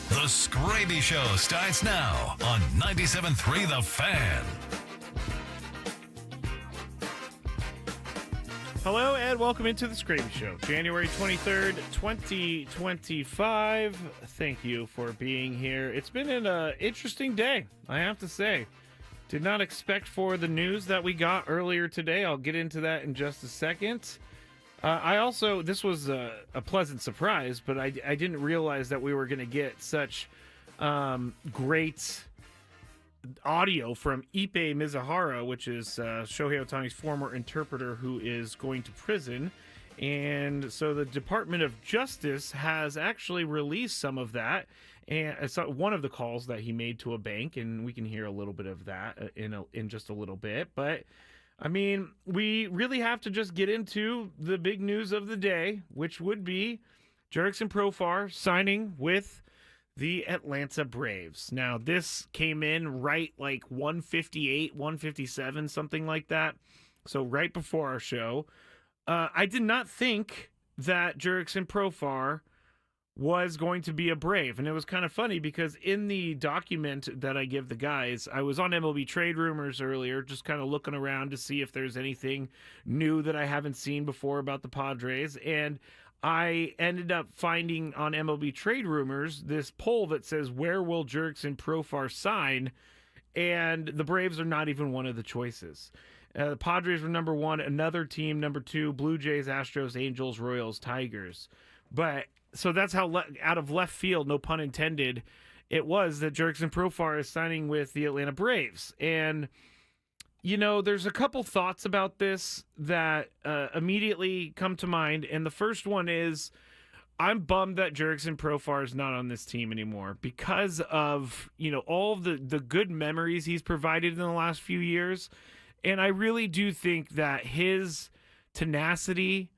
The Skraby Show starts now on 97.3 The Fan. Hello and welcome into the Skraby Show, January 23rd, 2025. Thank you for being here. It's been an interesting day, I have to say. Did not expect for the news that we got earlier today. I'll get into that in just a second. This was a pleasant surprise, but I didn't realize that we were going to get such great audio from Ipe Mizuhara, which is Shohei Ohtani's former interpreter who is going to prison. And so the Department of Justice has actually released some of that. And it's one of the calls that he made to a bank, and we can hear a little bit of that in just a little bit. But I mean, we really have to just get into the big news of the day, which would be Jurickson Profar signing with the Atlanta Braves. Now, this came in right like 158, 157, something like that. So right before our show. I did not think that Jurickson Profar was going to be a Brave. And it was kind of funny because in the document that I give the guys, I was on MLB Trade Rumors earlier, just kind of looking around to see if there's anything new that I haven't seen before about the Padres. And I ended up finding on MLB Trade Rumors this poll that says, where will Jurickson Profar sign? And the Braves are not even one of the choices. The Padres were number one, another team number two, Blue Jays, Astros, Angels, Royals, Tigers. But so that's how out of left field, no pun intended, it was that Jurickson Profar is signing with the Atlanta Braves. And, you know, there's a couple thoughts about this that immediately come to mind. And the first one is, I'm bummed that Jurickson Profar is not on this team anymore because of, you know, all of the good memories he's provided in the last few years. And I really do think that his tenacity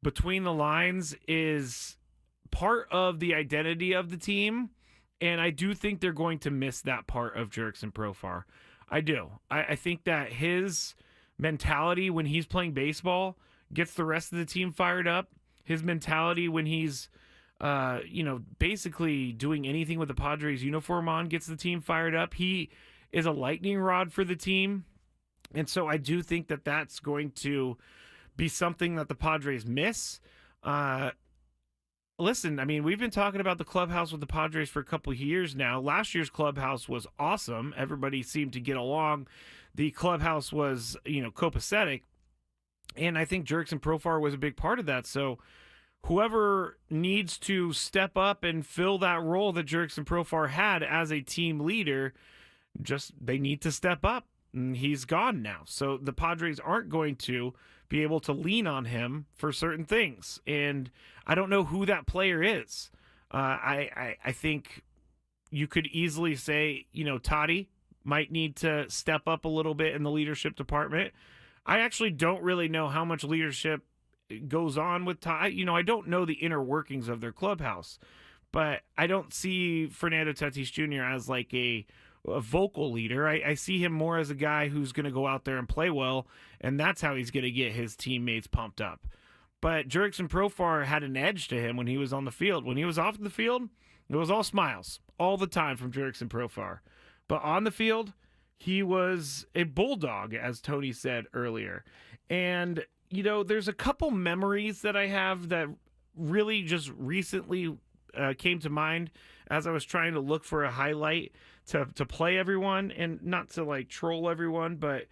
between the lines is part of the identity of the team, and I do think they're going to miss that part of Jurickson Profar. I do. I think that his mentality when he's playing baseball gets the rest of the team fired up. His mentality when he's, basically doing anything with the Padres uniform on gets the team fired up. He is a lightning rod for the team, and so I do think that that's going to be something that the Padres miss. Listen, I mean, we've been talking about the clubhouse with the Padres for a couple of years now. Last year's clubhouse was awesome. Everybody seemed to get along. The clubhouse was, copacetic. And I think Jurickson Profar was a big part of that. So whoever needs to step up and fill that role that Jurickson Profar had as a team leader, they need to step up. And he's gone now. So the Padres aren't going to be able to lean on him for certain things. And I don't know who that player is. I think you could easily say, Toddy might need to step up a little bit in the leadership department. I actually don't really know how much leadership goes on with Toddy. I don't know the inner workings of their clubhouse. But I don't see Fernando Tatis Jr. as like a vocal leader. I see him more as a guy who's going to go out there and play well, and that's how he's going to get his teammates pumped up. But Jurickson Profar had an edge to him when he was on the field. When he was off the field, it was all smiles all the time from Jurickson Profar. But on the field, he was a bulldog, as Tony said earlier. And, there's a couple memories that I have that really just recently came to mind as I was trying to look for a highlight to play everyone, and not to like troll everyone, but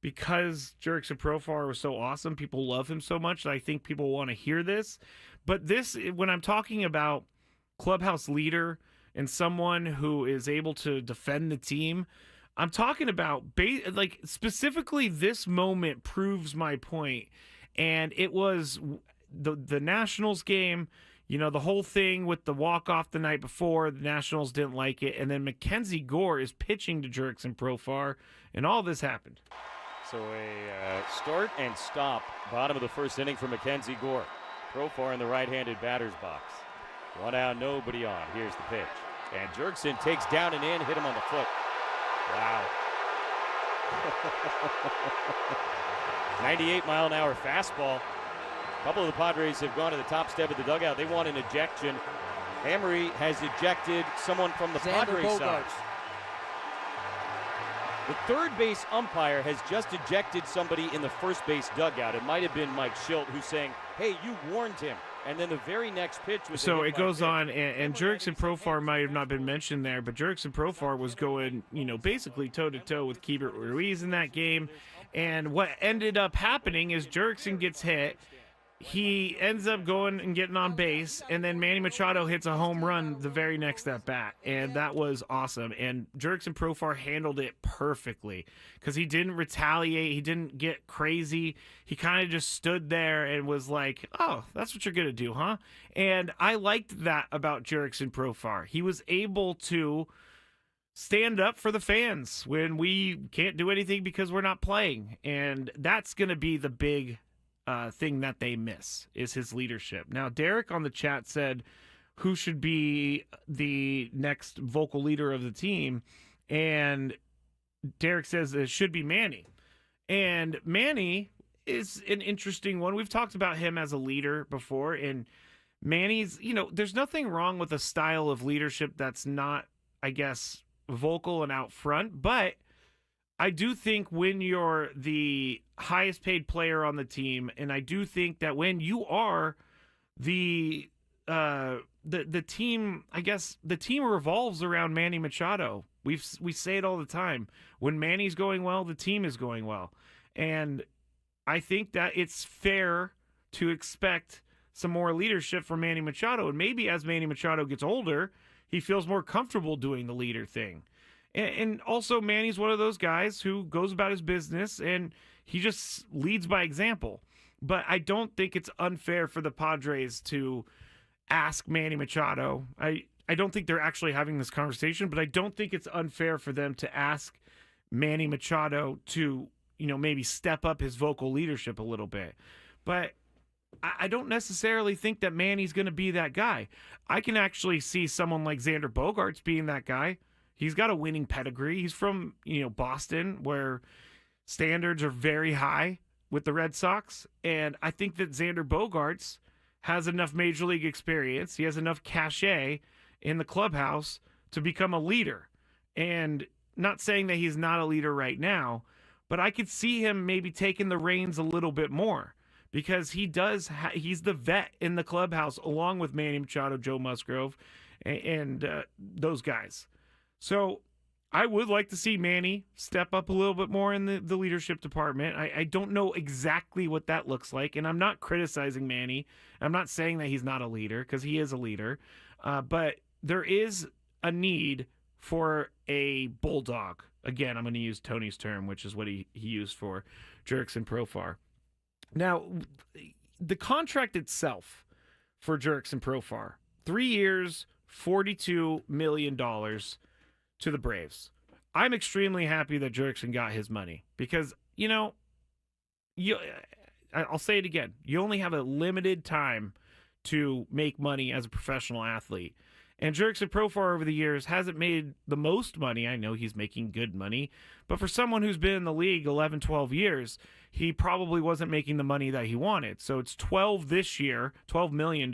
because Jurickson Profar was so awesome, people love him so much that I think people want to hear this. But this, when I'm talking about clubhouse leader and someone who is able to defend the team, I'm talking about specifically this moment proves my point. And it was the Nationals game. The whole thing with the walk-off the night before, the Nationals didn't like it, and then Mackenzie Gore is pitching to Jurickson Profar, and all this happened. So a start and stop, bottom of the first inning for Mackenzie Gore. Profar in the right-handed batter's box. One out, nobody on. Here's the pitch. And Jurickson takes down and in, hit him on the foot. Wow. 98-mile-an-hour fastball. A couple of the Padres have gone to the top step of the dugout. They want an ejection. Emery has ejected someone from the Padres side. The third base umpire has just ejected somebody in the first base dugout. It might have been Mike Schilt who's saying, hey, you warned him. And then the very next pitch was so it goes on, and Jurickson Profar might have not been mentioned there, but Jurickson Profar was going, basically toe-to-toe with Keibert Ruiz in that game. And what ended up happening is Jurickson gets hit. He ends up going and getting on base, and then Manny Machado hits a home run the very next at bat, and that was awesome. And Jurickson Profar handled it perfectly because he didn't retaliate, he didn't get crazy. He kind of just stood there and was like, "Oh, that's what you're gonna do, huh?" And I liked that about Jurickson Profar. He was able to stand up for the fans when we can't do anything because we're not playing, and that's gonna be the big thing that they miss is his leadership. Now, Derek on the chat said, who should be the next vocal leader of the team? And Derek says it should be Manny. And Manny is an interesting one. We've talked about him as a leader before, and Manny's, there's nothing wrong with a style of leadership that's not, I guess, vocal and out front, but I do think when you're the highest paid player on the team, and I do think that when you are the team, I guess the team revolves around Manny Machado. We say it all the time. When Manny's going well, the team is going well. And I think that it's fair to expect some more leadership from Manny Machado. And maybe as Manny Machado gets older, he feels more comfortable doing the leader thing. And also, Manny's one of those guys who goes about his business and he just leads by example. But I don't think it's unfair for the Padres to ask Manny Machado. I don't think they're actually having this conversation, but I don't think it's unfair for them to ask Manny Machado to, maybe step up his vocal leadership a little bit. But I don't necessarily think that Manny's going to be that guy. I can actually see someone like Xander Bogaerts being that guy. He's got a winning pedigree. He's from, Boston, where standards are very high with the Red Sox. And I think that Xander Bogaerts has enough major league experience. He has enough cachet in the clubhouse to become a leader. And not saying that he's not a leader right now, but I could see him maybe taking the reins a little bit more because he does. He's the vet in the clubhouse along with Manny Machado, Joe Musgrove, and those guys. So I would like to see Manny step up a little bit more in the leadership department. I don't know exactly what that looks like, and I'm not criticizing Manny. I'm not saying that he's not a leader because he is a leader, but there is a need for a bulldog. Again, I'm going to use Tony's term, which is what he used for Jurickson Profar. Now, the contract itself for Jurickson Profar, 3 years, $42 million to the Braves. I'm extremely happy that Jurickson got his money because, I'll say it again. You only have a limited time to make money as a professional athlete. And Jurickson Profar over the years hasn't made the most money. I know he's making good money, but for someone who's been in the league 11, 12 years, he probably wasn't making the money that he wanted. So it's $12 million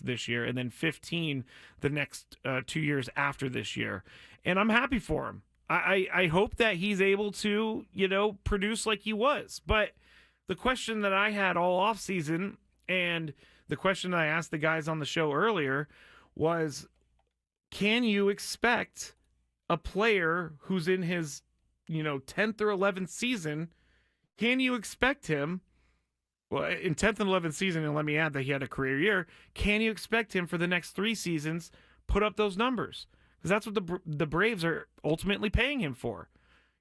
this year, and then 15 the next 2 years after this year. And I'm happy for him. I hope that he's able to, produce like he was. But the question that I had all offseason, and the question that I asked the guys on the show earlier was, can you expect a player who's in his, 10th or 11th season, can you expect him, well, in 10th and 11th season, and let me add that he had a career year, can you expect him for the next 3 seasons put up those numbers? Because that's what the Braves are ultimately paying him for.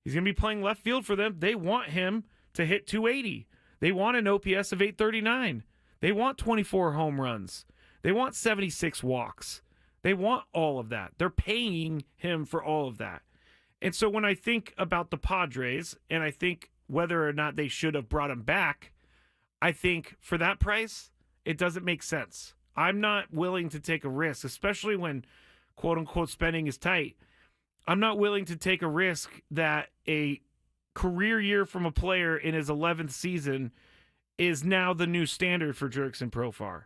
He's going to be playing left field for them. They want him to hit 280. They want an OPS of 839. They want 24 home runs. They want 76 walks. They want all of that. They're paying him for all of that. And so when I think about the Padres, and I think whether or not they should have brought him back, I think for that price, it doesn't make sense. I'm not willing to take a risk, especially when quote-unquote spending is tight. I'm not willing to take a risk that a career year from a player in his 11th season is now the new standard for Jurickson Profar.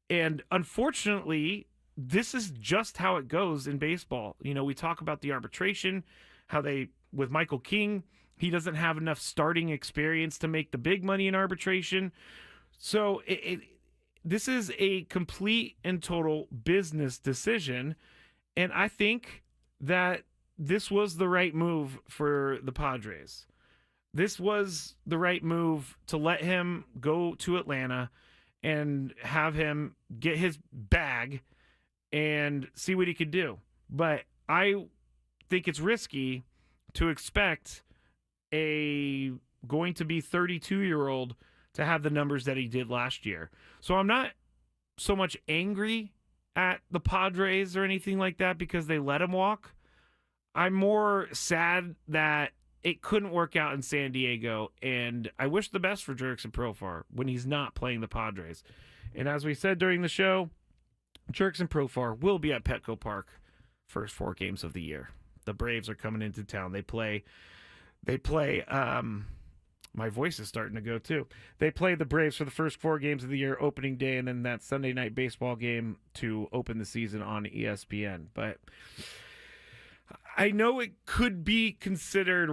And unfortunately, this is just how it goes in baseball. You know, we talk about the arbitration, how with Michael King, he doesn't have enough starting experience to make the big money in arbitration. So this is a complete and total business decision. And I think that this was the right move for the Padres. This was the right move to let him go to Atlanta and have him get his bag and see what he could do. But I think it's risky to expect a going to be 32-year-old to have the numbers that he did last year. So I'm not so much angry at the Padres or anything like that because they let him walk. I'm more sad that it couldn't work out in San Diego, and I wish the best for Jurickson Profar when he's not playing the Padres. And as we said during the show, Jurickson Profar will be at Petco Park first 4 games of the year. The Braves are coming into town. They play my voice is starting to go too. They play the Braves for the first 4 games of the year, opening day, and then that Sunday night baseball game to open the season on ESPN. But I know it could be considered,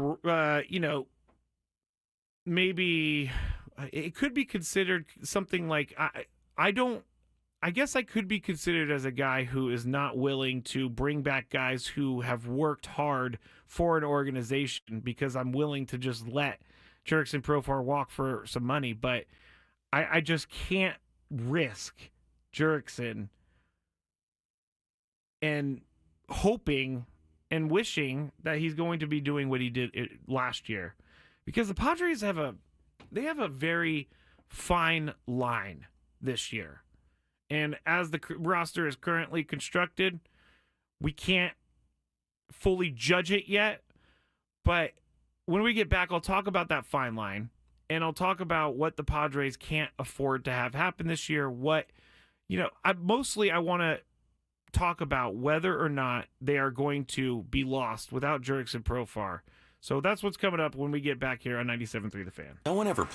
maybe it could be considered something like, I guess I could be considered as a guy who is not willing to bring back guys who have worked hard for an organization because I'm willing to just let Jurickson Profar walk for some money. But I just can't risk Jurickson and hoping and wishing that he's going to be doing what he did last year, because the Padres have a very fine line this year. And as the roster is currently constructed, we can't fully judge it yet. But when we get back, I'll talk about that fine line, and I'll talk about what the Padres can't afford to have happen this year. I want to talk about whether or not they are going to be lost without Jurickson Profar. So that's what's coming up when we get back here on 97.3 The Fan. No one ever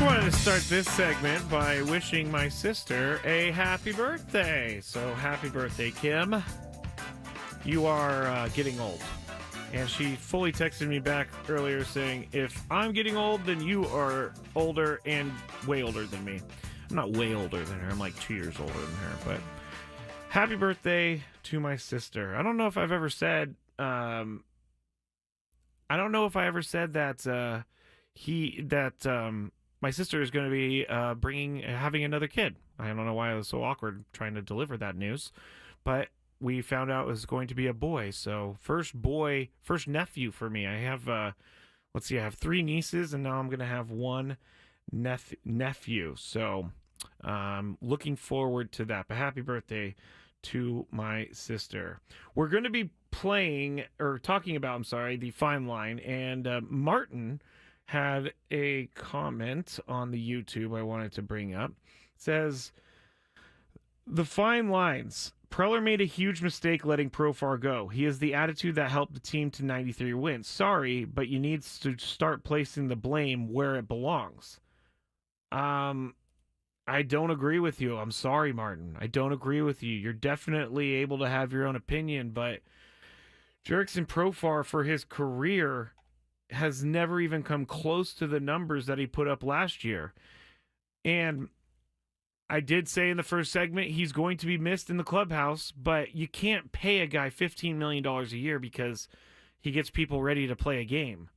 wanted to start this segment by wishing my sister a happy birthday. So happy birthday, Kim. You are getting old. And she fully texted me back earlier saying, if I'm getting old, then you are older and way older than me. I'm not way older than her. I'm like 2 years older than her. But happy birthday to my sister. I don't know if I've ever said, that my sister is going to be having another kid. I don't know why it was so awkward trying to deliver that news, but we found out it was going to be a boy. So first nephew for me. I have I have 3 nieces, and now I'm going to have one nephew. So looking forward to that. But happy birthday to my sister. We're going to be talking about the fine line, and Martin had a comment on the YouTube I wanted to bring up. It says, the fine lines. Preller made a huge mistake letting Profar go. He has the attitude that helped the team to 93 wins. Sorry, but you need to start placing the blame where it belongs. I don't agree with you. I'm sorry, Martin. I don't agree with you. You're definitely able to have your own opinion, but Jurickson Profar, for his career, has never even come close to the numbers that he put up last year. And I did say in the first segment he's going to be missed in the clubhouse, but you can't pay a guy $15 million a year because he gets people ready to play a game.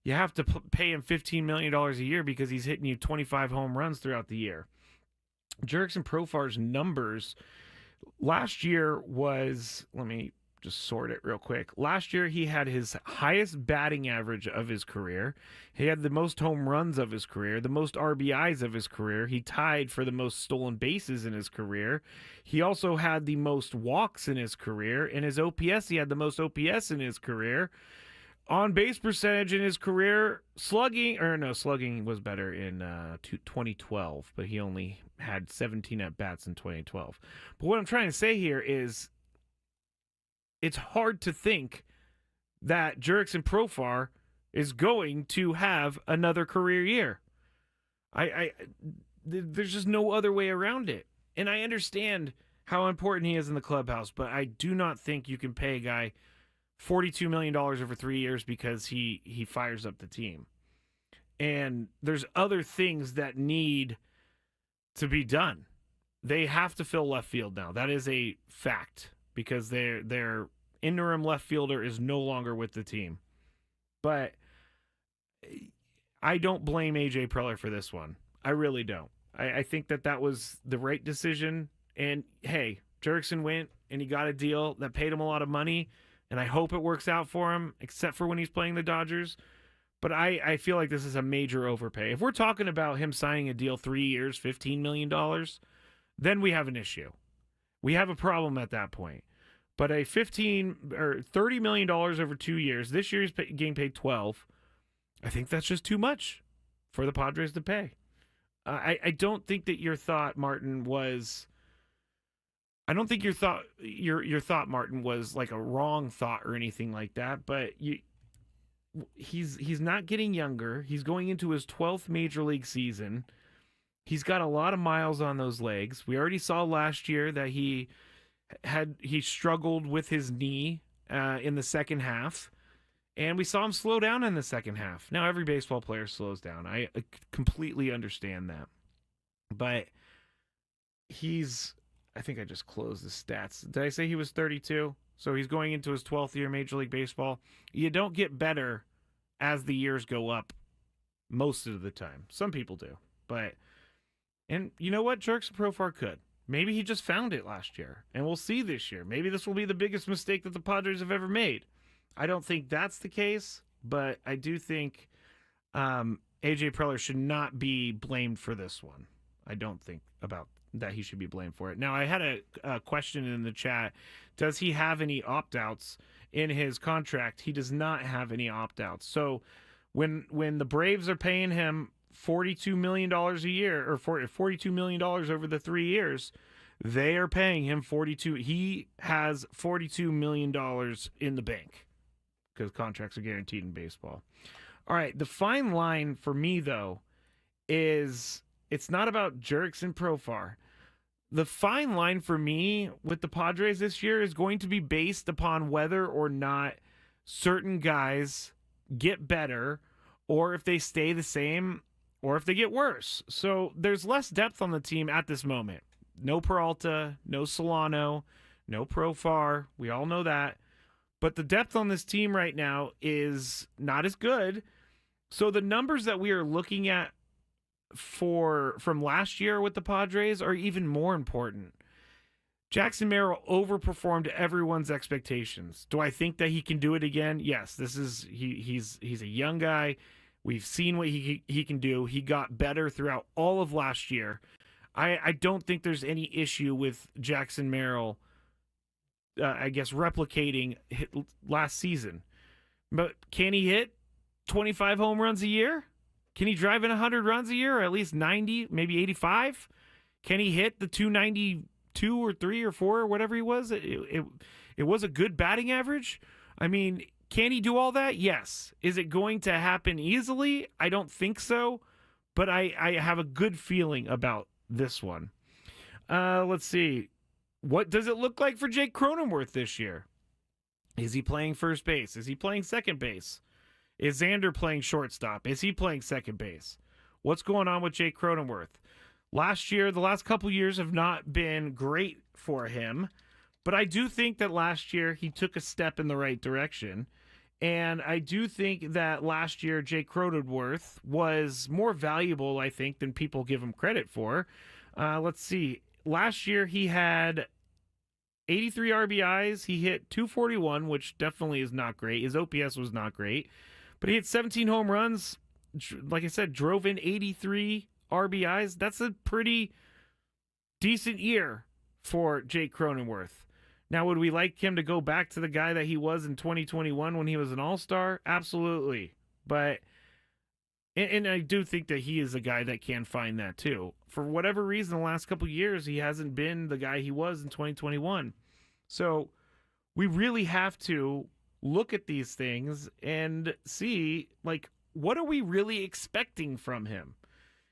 You have to pay him $15 million a year because he's hitting you 25 home runs throughout the year. Jurickson Profar's numbers last year was, let me just sort it real quick. Last year, he had his highest batting average of his career. He had the most home runs of his career, the most RBIs of his career. He tied for the most stolen bases in his career. He also had the most walks in his career. In his OPS, he had the most OPS in his career. On base percentage in his career, slugging was better in 2012, but he only had 17 at-bats in 2012. But what I'm trying to say here is, it's hard to think that Jurickson Profar is going to have another career year. There's just no other way around it. And I understand how important he is in the clubhouse, but I do not think you can pay a guy $42 million over 3 years because he fires up the team. And there's other things that need to be done. They have to fill left field now. That is a fact, because their interim left fielder is no longer with the team. But I don't blame A.J. Preller for this one. I really don't. I think that was the right decision. And, hey, Jurickson went and he got a deal that paid him a lot of money, and I hope it works out for him, except for when he's playing the Dodgers. But I feel like this is a major overpay. If we're talking about him signing a deal 3 years, $15 million, then we have an issue. We have a problem at that point. But a $30 million over 2 years, this year he's getting paid $12. I think that's just too much for the Padres to pay. I don't think that your thought, Martin, was. I don't think your thought, Martin, was like a wrong thought or anything like that. But he's not getting younger. He's going into his 12th major league season. He's got a lot of miles on those legs. We already saw last year that he struggled with his knee in the second half, and we saw him slow down in the second half. Now, every baseball player slows down. I completely understand that. But I think I just closed the stats. Did I say he was 32? So he's going into his 12th year Major League Baseball. You don't get better as the years go up most of the time. Some people do. And you know what? Jurickson Profar could. Maybe he just found it last year, and we'll see this year. Maybe this will be the biggest mistake that the Padres have ever made. I don't think that's the case, but I do think A.J. Preller should not be blamed for this one. I don't think about that he should be blamed for it. Now, I had a question in the chat. Does he have any opt-outs in his contract? He does not have any opt-outs. So when the Braves are paying him $42 million a year, or $42 million over the 3 years, they are paying him $42. He has $42 million in the bank because contracts are guaranteed in baseball. All right, the fine line for me, though, is it's not about Jerks and Profar. The fine line for me with the Padres this year is going to be based upon whether or not certain guys get better, or if they stay the same, or if they get worse. So there's less depth on the team at this moment. No Peralta, no Solano, no Profar. We all know that. But the depth on this team right now is not as good. So the numbers that we are looking at from last year with the Padres are even more important. Jackson Merrill overperformed everyone's expectations. Do I think that he can do it again? Yes. He's a young guy. We've seen what he can do. He got better throughout all of last year. I don't think there's any issue with Jackson Merrill, replicating last season. But can he hit 25 home runs a year? Can he drive in 100 runs a year, or at least 90, maybe 85? Can he hit the 292 or 3 or 4 or whatever he was? It was a good batting average. I mean, can he do all that? Yes. Is it going to happen easily? I don't think so, but I have a good feeling about this one. Let's see. What does it look like for Jake Cronenworth this year? Is he playing first base? Is he playing second base? Is Xander playing shortstop? Is he playing second base? What's going on with Jake Cronenworth? Last year, the last couple years have not been great for him, but I do think that last year he took a step in the right direction. And I do think that last year Jake Cronenworth was more valuable, I think, than people give him credit for. Let's see. Last year he had 83 RBIs. He hit 241, which definitely is not great. His OPS was not great. But he had 17 home runs. Like I said, drove in 83 RBIs. That's a pretty decent year for Jake Cronenworth. Now, would we like him to go back to the guy that he was in 2021 when he was an all-star? Absolutely. But, and I do think that he is a guy that can find that too. For whatever reason, the last couple of years, he hasn't been the guy he was in 2021. So we really have to look at these things and see, like, what are we really expecting from him?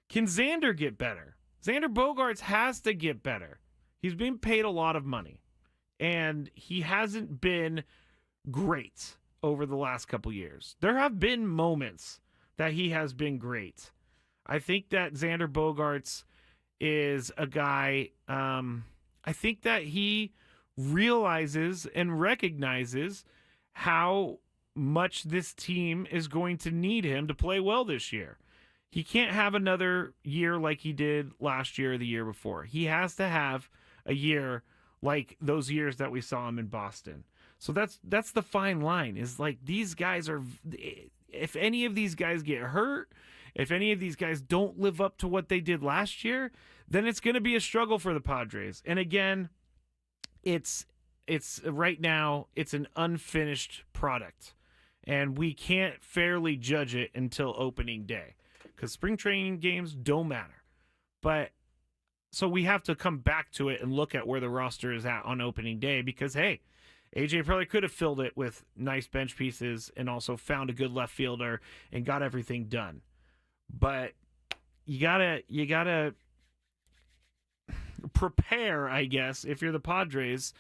Can Xander get better? Xander Bogaerts has to get better. He's being paid a lot of money, and he hasn't been great over the last couple years. There have been moments that he has been great. I think that Xander Bogaerts is a guy, I think that he realizes and recognizes how much this team is going to need him to play well this year. He can't have another year like he did last year or the year before. He has to have a year like those years that we saw him in Boston. So that's the fine line, is like, these guys are, if any of these guys get hurt, if any of these guys don't live up to what they did last year, then it's going to be a struggle for the Padres. And again, it's right now, it's an unfinished product, and we can't fairly judge it until opening day, because spring training games don't matter. But so we have to come back to it and look at where the roster is at on opening day, because, hey, AJ probably could have filled it with nice bench pieces and also found a good left fielder and got everything done. But you gotta prepare, I guess, if you're the Padres,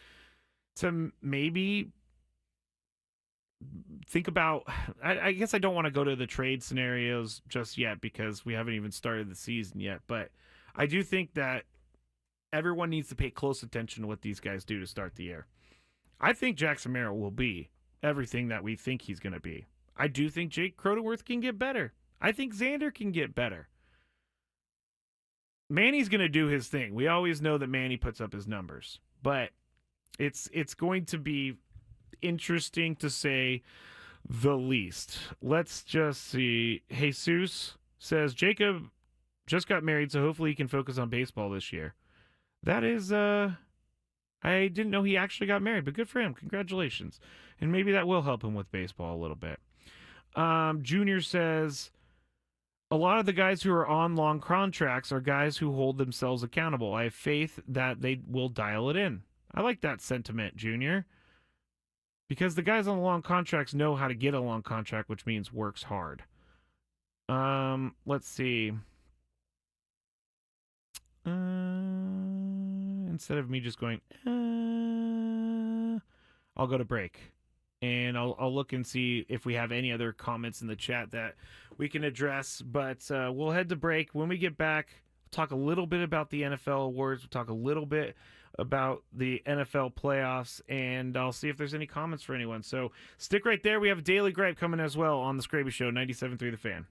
to maybe think about, I guess I don't want to go to the trade scenarios just yet because we haven't even started the season yet, but I do think that everyone needs to pay close attention to what these guys do to start the year. I think Jackson Merrill will be everything that we think he's going to be. I do think Jake Cronenworth can get better. I think Xander can get better. Manny's going to do his thing. We always know that Manny puts up his numbers, but it's going to be interesting to say the least. Let's just see. Jesus says Jacob just got married, so hopefully he can focus on baseball this year. That is, I didn't know he actually got married, but good for him. Congratulations. And maybe that will help him with baseball a little bit. Junior says, a lot of the guys who are on long contracts are guys who hold themselves accountable. I have faith that they will dial it in. I like that sentiment, Junior, because the guys on the long contracts know how to get a long contract, which means works hard. Let's see. instead of me just going, I'll go to break. And I'll look and see if we have any other comments in the chat that we can address. But we'll head to break. When we get back, we'll talk a little bit about the NFL awards. We'll talk a little bit about the NFL playoffs. And I'll see if there's any comments for anyone. So stick right there. We have Daily Gripe coming as well on the Skraby Show, 97.3 The Fan.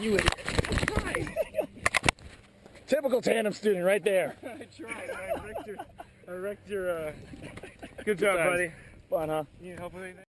you idiot. Right. Typical tandem student right there. I tried. I wrecked your good job, buddy. Fun, huh? You need help with anything?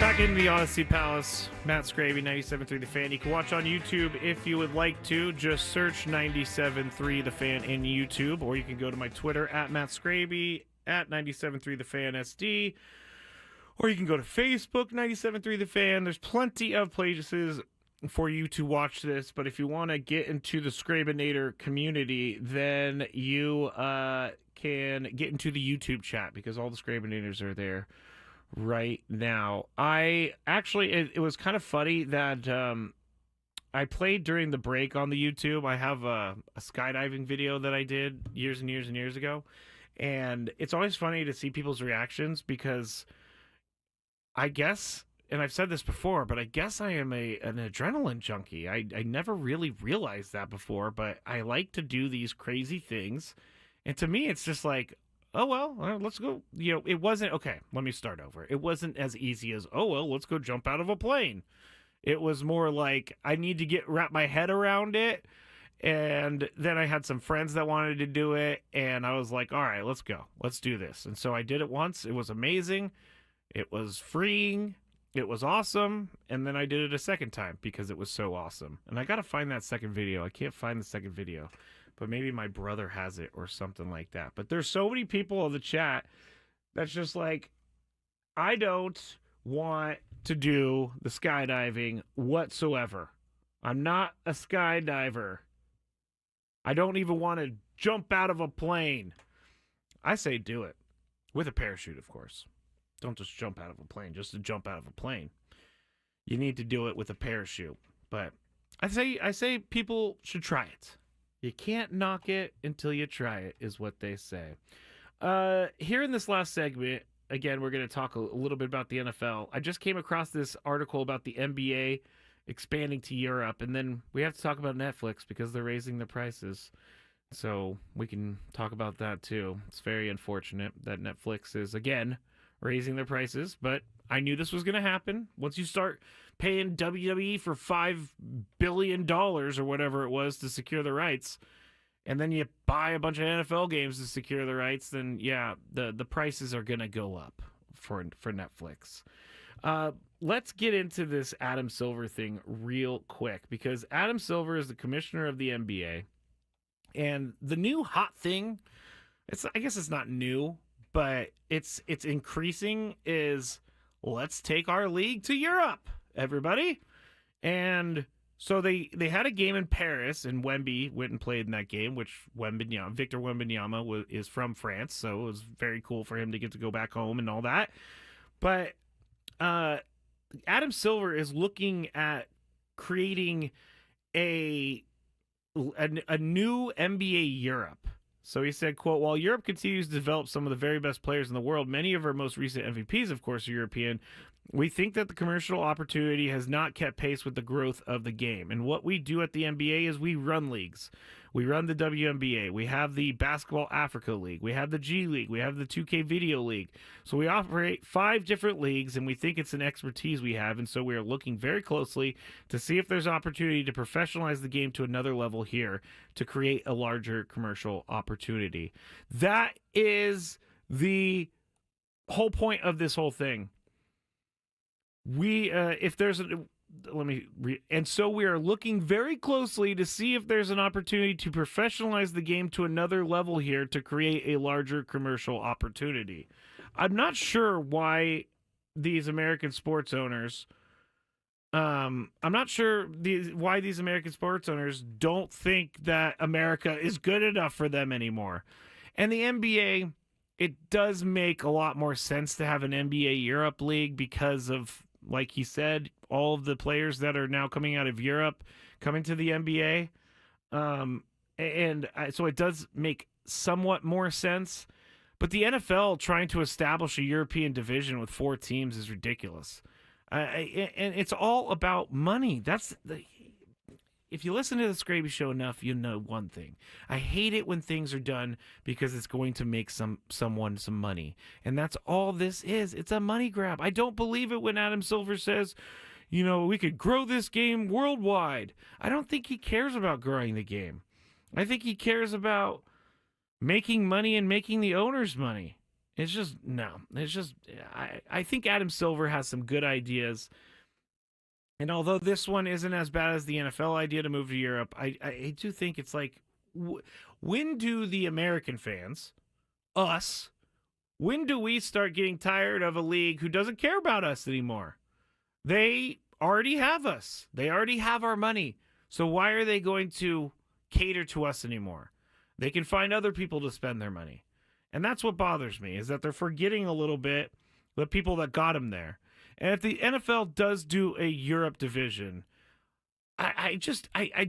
Back in the Odyssey Palace, Matt Skraby, 97.3 The Fan. You can watch on YouTube if you would like to. Just search 97.3 The Fan in YouTube, or you can go to my Twitter at Matt Skraby, at 97.3 The Fan SD, or you can go to Facebook, 97.3 The Fan. There's plenty of places for you to watch this, but if you want to get into the Skrabinator community, then you can get into the YouTube chat, because all the Skrabinators are there right now. I actually, it was kind of funny that I played during the break on the YouTube. I have a skydiving video that I did years and years and years ago, and it's always funny to see people's reactions, because I guess, and I've said this before, but I guess I am an adrenaline junkie. I never really realized that before, but I like to do these crazy things, and to me it's just like, oh, well, let's go. You know, it wasn't, okay, let me start over. It wasn't as easy as, oh, well, let's go jump out of a plane. It was more like, I need to wrap my head around it. And then I had some friends that wanted to do it. And I was like, all right, let's go. Let's do this. And so I did it once. It was amazing. It was freeing. It was awesome. And then I did it a second time because it was so awesome. And I got to find that second video. I can't find the second video, but maybe my brother has it or something like that. But there's so many people in the chat that's just like, I don't want to do the skydiving whatsoever. I'm not a skydiver. I don't even want to jump out of a plane. I say do it. With a parachute, of course. Don't just jump out of a plane just to jump out of a plane. You need to do it with a parachute. But I say people should try it. You can't knock it until you try it, is what they say. Here in this last segment, again, we're going to talk a little bit about the NFL. I just came across this article about the NBA expanding to Europe, and then we have to talk about Netflix because they're raising the prices. So we can talk about that too. It's very unfortunate that Netflix is, again, raising their prices, but I knew this was going to happen. Once you start paying WWE for $5 billion or whatever it was to secure the rights, and then you buy a bunch of NFL games to secure the rights, then yeah, the prices are going to go up for Netflix. Let's get into this Adam Silver thing real quick, because Adam Silver is the commissioner of the NBA, and the new hot thing, I guess it's not new, but it's increasing, is let's take our league to Europe, everybody. And so they had a game in Paris, and Wemby went and played in that game, which Victor Wembanyama is from France, so it was very cool for him to get to go back home and all that. But Adam Silver is looking at creating a new NBA Europe. So he said, quote, while Europe continues to develop some of the very best players in the world, many of our most recent MVPs, of course, are European. We think that the commercial opportunity has not kept pace with the growth of the game. And what we do at the NBA is we run leagues. We run the WNBA. We have the Basketball Africa League. We have the G League. We have the 2K Video League. So we operate 5 different leagues, and we think it's an expertise we have. And so we are looking very closely to see if there's opportunity to professionalize the game to another level here to create a larger commercial opportunity. That is the whole point of this whole thing. We, if there's And so we are looking very closely to see if there's an opportunity to professionalize the game to another level here to create a larger commercial opportunity. I'm not sure why these American sports owners why these American sports owners don't think that America is good enough for them anymore. And the NBA, it does make a lot more sense to have an NBA Europe league because of, like he said, all of the players that are now coming out of Europe coming to the NBA. So it does make somewhat more sense. But the NFL trying to establish a European division with 4 teams is ridiculous. And it's all about money. If you listen to the Skraby Show enough, you know one thing. I hate it when things are done because it's going to make someone some money. And that's all this is. It's a money grab. I don't believe it when Adam Silver says, we could grow this game worldwide. I don't think he cares about growing the game. I think he cares about making money and making the owners money. It's just, no. It's just, I think Adam Silver has some good ideas. And although this one isn't as bad as the NFL idea to move to Europe, I do think it's like, when do the American fans, us, when do we start getting tired of a league who doesn't care about us anymore? They already have us. They already have our money. So why are they going to cater to us anymore? They can find other people to spend their money. And that's what bothers me, is that they're forgetting a little bit the people that got them there. And if the NFL does do a Europe division, I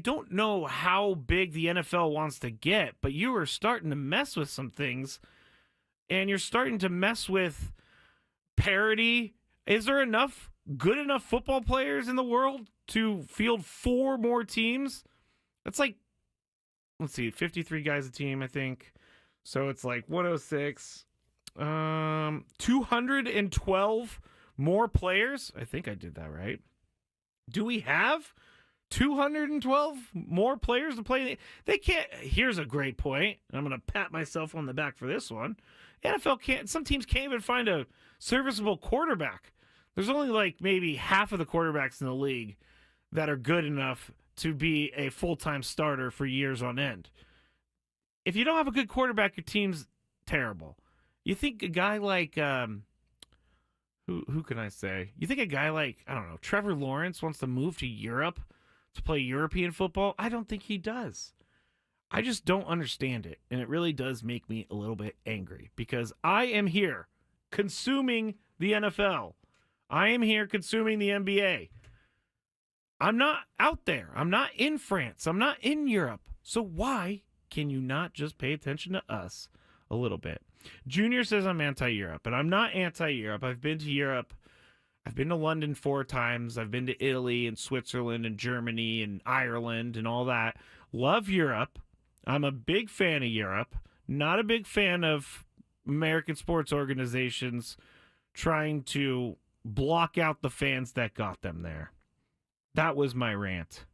don't know how big the NFL wants to get, but you are starting to mess with some things, and you're starting to mess with parity. Is there good enough football players in the world to field 4 more teams? That's like, let's see, 53 guys a team, I think. So it's like 106, 212 more players. I think I did that right. Do we have 212 more players to play? They can't. Here's a great point. I'm going to pat myself on the back for this one. NFL can't. Some teams can't even find a serviceable quarterback. There's only like maybe half of the quarterbacks in the league that are good enough to be a full-time starter for years on end. If you don't have a good quarterback, your team's terrible. You think a guy like who can I say? You think a guy like, I don't know, Trevor Lawrence wants to move to Europe to play European football? I don't think he does. I just don't understand it, and it really does make me a little bit angry because I am here consuming the NFL. I am here consuming the NBA. I'm not out there. I'm not in France. I'm not in Europe. So why can you not just pay attention to us a little bit? Junior says I'm anti-Europe, and I'm not anti-Europe. I've been to Europe. I've been to London 4 times. I've been to Italy and Switzerland and Germany and Ireland and all that. Love Europe. I'm a big fan of Europe. Not a big fan of American sports organizations trying to block out the fans that got them there. That was my rant.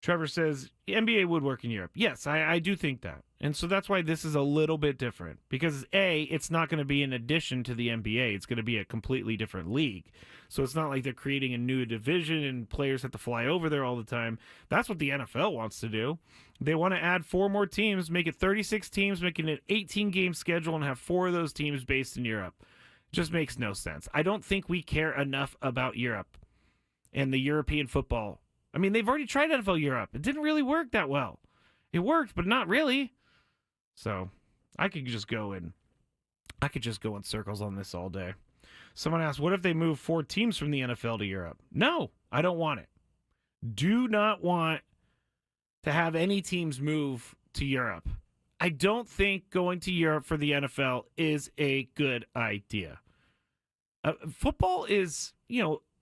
Trevor says, NBA would work in Europe. Yes, I do think that. And so that's why this is a little bit different. Because, A, it's not going to be an addition to the NBA. It's going to be a completely different league. So it's not like they're creating a new division and players have to fly over there all the time. That's what the NFL wants to do. They want to add 4 more teams, make it 36 teams, making it an 18-game schedule, and have 4 of those teams based in Europe. It just makes no sense. I don't think we care enough about Europe and the European football. I mean, they've already tried NFL Europe. It didn't really work that well. It worked, but not really. So I could just go in circles on this all day. Someone asked, what if they move 4 teams from the NFL to Europe? No, I don't want it. Do not want to have any teams move to Europe. I don't think going to Europe for the NFL is a good idea. Football is,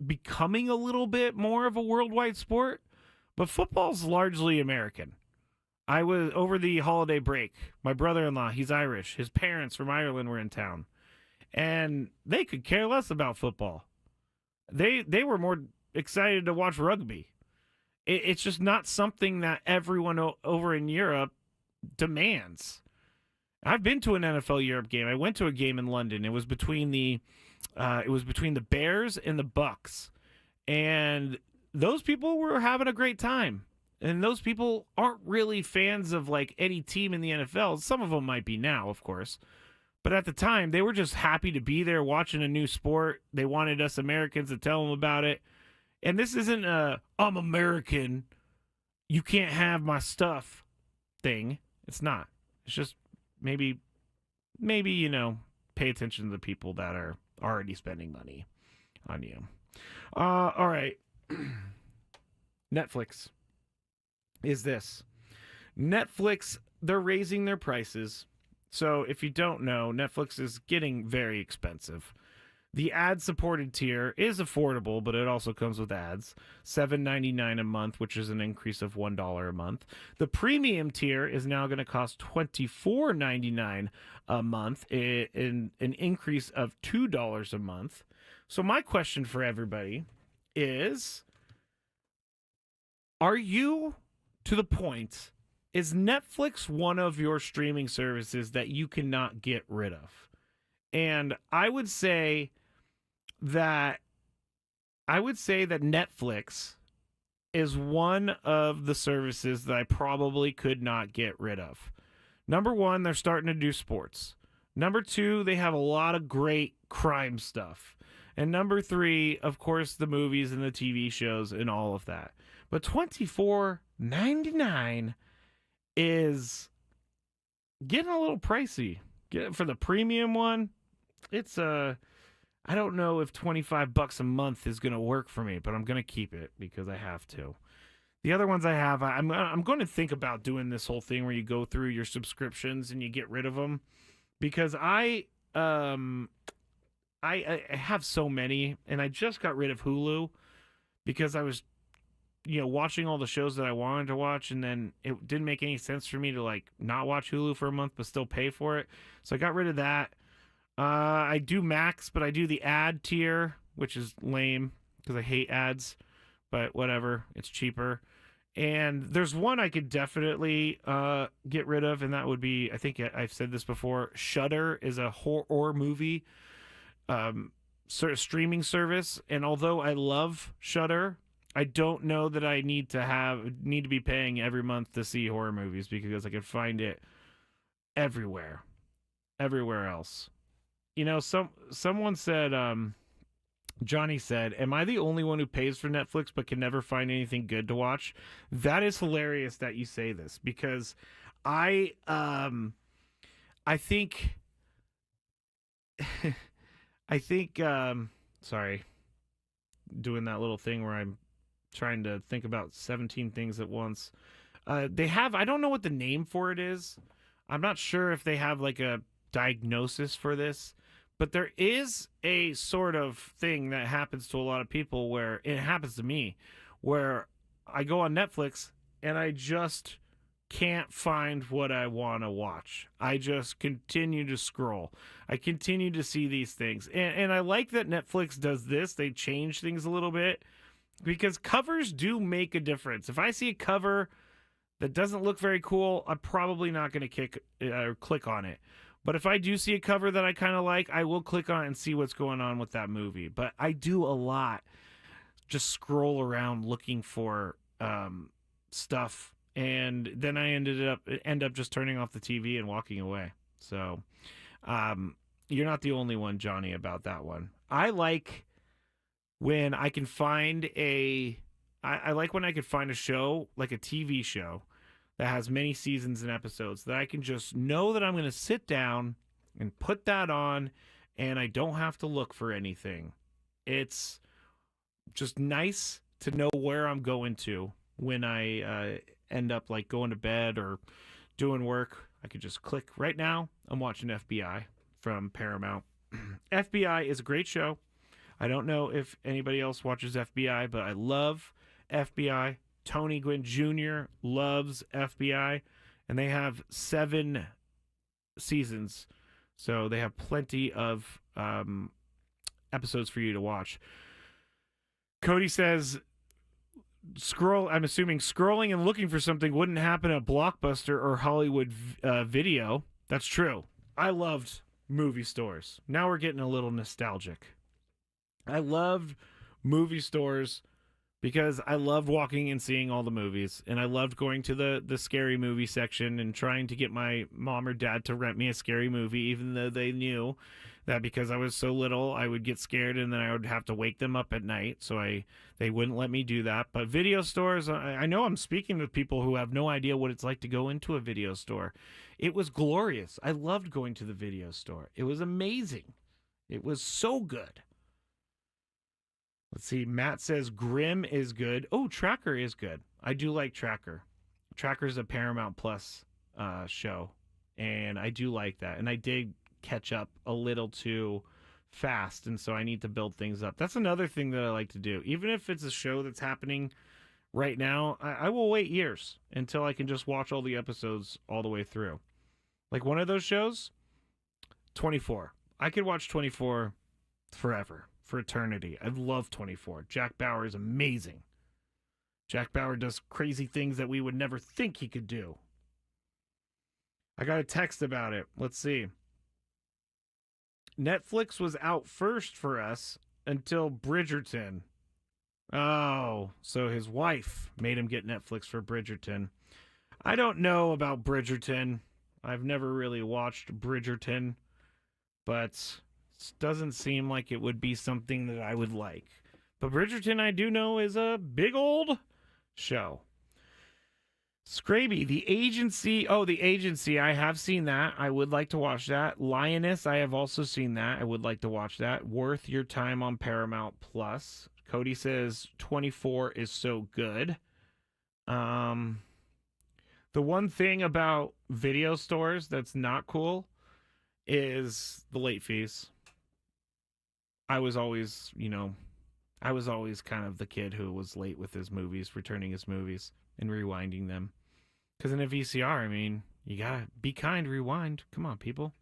becoming a little bit more of a worldwide sport, but football's largely American. I was over the holiday break. My brother-in-law, he's Irish. His parents from Ireland were in town, and they could care less about football. They were more excited to watch rugby. It's just not something that everyone over in Europe demands. I've been to an NFL Europe game. I went to a game in London. It was between the Bears and the Bucks. And those people were having a great time. And those people aren't really fans of like any team in the NFL. Some of them might be now, of course. But at the time, they were just happy to be there watching a new sport. They wanted us Americans to tell them about it. And this isn't a I'm American, you can't have my stuff thing. It's not. It's just maybe pay attention to the people that are already spending money on you. All right. Netflix is this. Netflix, they're raising their prices. So if you don't know, Netflix is getting very expensive. The ad-supported tier is affordable, but it also comes with ads. $7.99 a month, which is an increase of $1 a month. The premium tier is now going to cost $24.99 a month, an increase of $2 a month. So my question for everybody is, are you to the point, is Netflix one of your streaming services that you cannot get rid of? And I would say that Netflix is one of the services that I probably could not get rid of. Number one, they're starting to do sports. Number two, they have a lot of great crime stuff. And number three, of course, the movies and the TV shows and all of that. But $24.99 is getting a little pricey. For the premium one, it's I don't know if $25 a month is going to work for me, but I'm going to keep it because I have to. The other ones I have, I'm going to think about doing this whole thing where you go through your subscriptions and you get rid of them, because I have so many, and I just got rid of Hulu because I was watching all the shows that I wanted to watch, and then it didn't make any sense for me to like not watch Hulu for a month but still pay for it. So I got rid of that. I do Max, but I do the ad tier, which is lame because I hate ads, but whatever, it's cheaper. And there's one I could definitely get rid of, and that would be, I think I've said this before, Shudder is a horror movie sort of streaming service, and although I love Shudder, I don't know that I need to be paying every month to see horror movies, because I can find it everywhere else. Someone said, Johnny said, am I the only one who pays for Netflix but can never find anything good to watch? That is hilarious that you say this, because I think sorry, doing that little thing where I'm trying to think about 17 things at once. They have, I don't know what the name for it is. I'm not sure if they have like a diagnosis for this, but there is a sort of thing that happens to a lot of people, where it happens to me, where I go on Netflix and I just can't find what I want to watch. I just continue to scroll. I continue to see these things. And I like that Netflix does this. They change things a little bit, because covers do make a difference. If I see a cover that doesn't look very cool, I'm probably not going to click on it. But if I do see a cover that I kind of like, I will click on it and see what's going on with that movie. But I do a lot just scroll around looking for stuff, and then I end up just turning off the TV and walking away. So you're not the only one, Johnny, about that one. I like when I can find I like when I can find a show, like a TV show, that has many seasons and episodes, that I can just know that I'm going to sit down and put that on, and I don't have to look for anything. It's just nice to know where I'm going to when I end up like going to bed or doing work. I could just click. Right now, I'm watching FBI from Paramount. FBI is a great show. I don't know if anybody else watches FBI, but I love FBI. Tony Gwynn Jr. loves FBI, and they have 7 seasons, so they have plenty of episodes for you to watch. Cody says, I'm assuming scrolling and looking for something wouldn't happen at Blockbuster or Hollywood Video. That's true. I loved movie stores. Now we're getting a little nostalgic. I loved movie stores because I loved walking and seeing all the movies, and I loved going to the scary movie section and trying to get my mom or dad to rent me a scary movie, even though they knew that because I was so little, I would get scared and then I would have to wake them up at night. So they wouldn't let me do that. But video stores, I know I'm speaking with people who have no idea what it's like to go into a video store. It was glorious. I loved going to the video store. It was amazing. It was so good. Let's see. Matt says Grimm is good. Oh, Tracker is good. I do like Tracker. Tracker's a Paramount Plus show, and I do like that. And I did catch up a little too fast, and so I need to build things up. That's another thing that I like to do. Even if it's a show that's happening right now, I will wait years until I can just watch all the episodes all the way through. Like one of those shows, 24. I could watch 24 forever, for eternity. I love 24. Jack Bauer is amazing. Jack Bauer does crazy things that we would never think he could do. I got a text about it. Let's see. Netflix was out first for us until Bridgerton. Oh, so his wife made him get Netflix for Bridgerton. I don't know about Bridgerton. I've never really watched Bridgerton, but it doesn't seem like it would be something that I would like. But Bridgerton, I do know, is a big old show. Skraby, The Agency. Oh, The Agency. I have seen that. I would like to watch that. Lioness, I have also seen that. I would like to watch that. Worth your time on Paramount Plus. Cody says 24 is so good. The one thing about video stores that's not cool is the late fees. I was always kind of the kid who was late with his movies, returning his movies and rewinding them. Because in a VCR, I mean, you gotta be kind, rewind. Come on, people.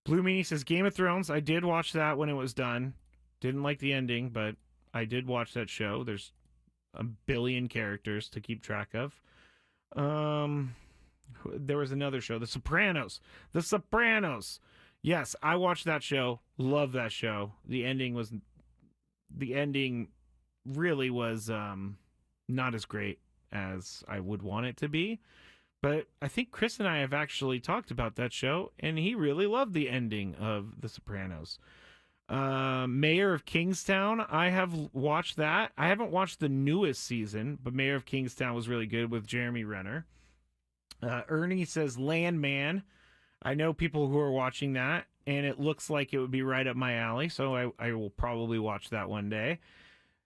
Blue Meanie says Game of Thrones. I did watch that when it was done. Didn't like the ending, but I did watch that show. There's a billion characters to keep track of. There was another show, The Sopranos. The Sopranos. Yes, I watched that show. Love that show. The ending really was not as great as I would want it to be. But I think Chris and I have actually talked about that show, and he really loved the ending of The Sopranos. Mayor of Kingstown, I have watched that. I haven't watched the newest season, but Mayor of Kingstown was really good with Jeremy Renner. Ernie says Landman. I know people who are watching that, and it looks like it would be right up my alley, so I will probably watch that one day.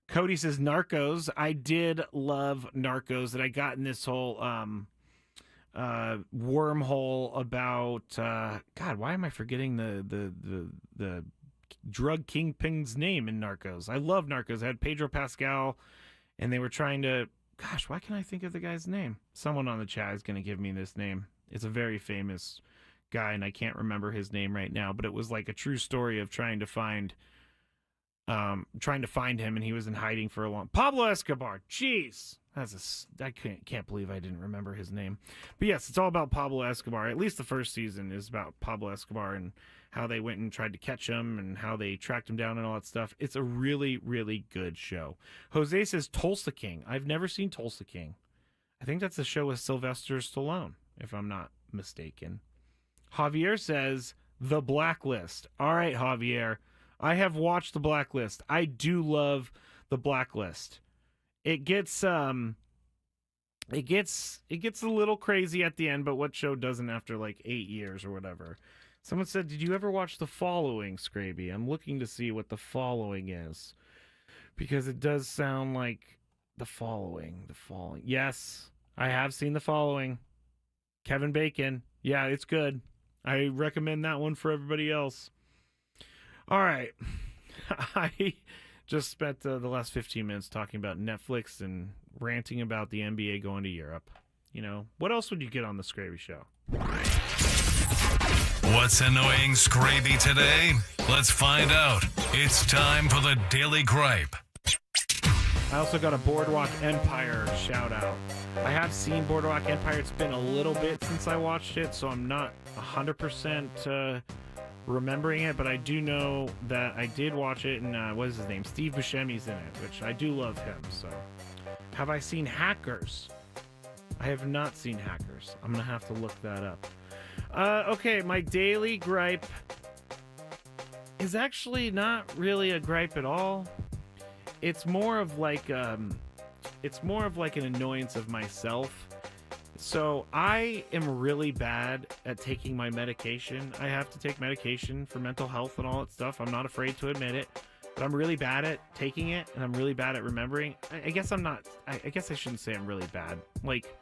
Cody says Narcos. I did love Narcos, that I got in this whole wormhole about God, why am I forgetting the drug kingpin's name in Narcos? I love Narcos. I had Pedro Pascal, and they were trying to, gosh, why can't I think of the guy's name? Someone on the chat is going to give me this name. It's a very famous guy, and I can't remember his name right now, but it was like a true story of trying to find him, and he was in hiding for a long. Pablo Escobar. Jeez, I can't believe I didn't remember his name. But yes, it's all about Pablo Escobar. At least the first season is about Pablo Escobar and how they went and tried to catch him and how they tracked him down and all that stuff. It's a really, really good show. Jose says Tulsa King. I've never seen Tulsa King. I think that's a show with Sylvester Stallone, if I'm not mistaken. Javier says The Blacklist. All right, Javier. I have watched The Blacklist. I do love The Blacklist. It gets a little crazy at the end, but what show doesn't after like 8 years or whatever? Someone said, "Did you ever watch The Following, Skraby?" I'm looking to see what The Following is, because it does sound like The Following. The Following. Yes, I have seen The Following. Kevin Bacon. Yeah, it's good. I recommend that one for everybody else. All right. I just spent the last 15 minutes talking about Netflix and ranting about the NBA going to Europe. You know, what else would you get on the Skraby Show? What's annoying Skraby today? Let's find out. It's time for the Daily Gripe. I also got a Boardwalk Empire shout out. I have seen Boardwalk Empire. It's been a little bit since I watched it, so I'm not 100% remembering it, but I do know that I did watch it, and what is his name? Steve Buscemi's in it, which I do love him. So, have I seen Hackers? I have not seen Hackers. I'm gonna have to look that up. Okay, my daily gripe is actually not really a gripe at all. It's more of like an annoyance of myself. So I am really bad at taking my medication. I have to take medication for mental health and all that stuff. I'm not afraid to admit it, but I'm really bad at taking it, and I'm really bad at remembering. I guess I'm not. I guess I shouldn't say I'm really bad. Like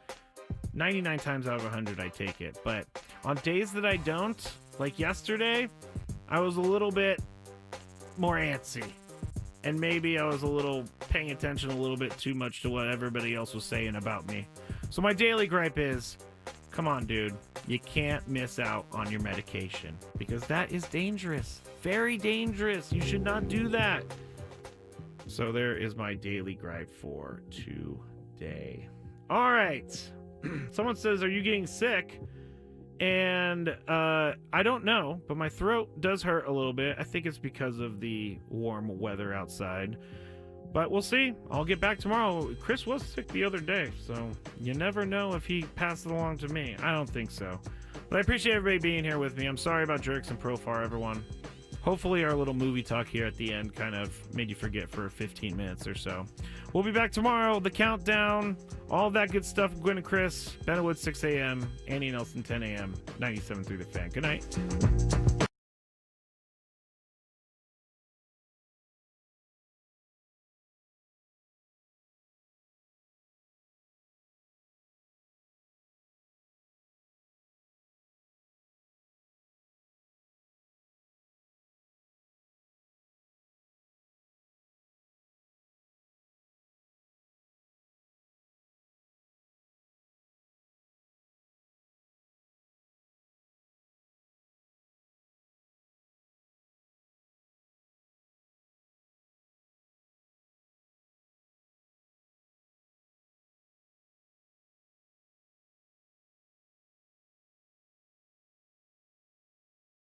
99 times out of 100, I take it. But on days that I don't, like yesterday, I was a little bit more antsy. And maybe I was a little paying attention a little bit too much to what everybody else was saying about me. So my daily gripe is, come on, dude. You can't miss out on your medication because that is dangerous. Very dangerous. You should not do that. So there is my daily gripe for today. All right. Someone says, are you getting sick? And I don't know, but my throat does hurt a little bit. I think it's because of the warm weather outside. But we'll see. I'll get back tomorrow. Chris was sick the other day, so you never know if he passed it along to me. I don't think so. But I appreciate everybody being here with me. I'm sorry about Jerks and Profar, everyone. Hopefully our little movie talk here at the end kind of made you forget for 15 minutes or so. We'll be back tomorrow. The countdown, all that good stuff. Gwen and Chris, Benwood 6 a.m., Annie Nelson 10 a.m., 97.3 The Fan. Good night.